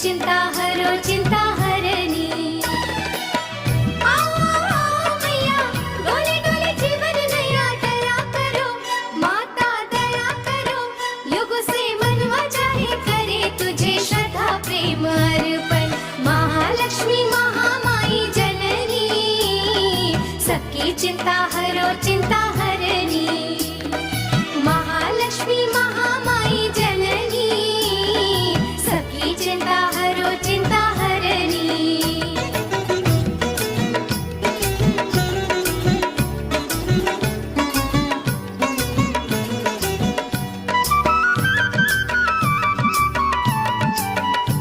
चिंता हरणी। आओ आओ मैया, डोले डोले जीवन नया, दया करो माता दया करो, युग से मनवा चाहे करे तुझे श्रद्धा प्रेम अर्पण। महालक्ष्मी महामाई जननी, सबकी चिंता हरणी। महालक्ष्मी महामाई जननी, सबकी चिंता हरो चिंता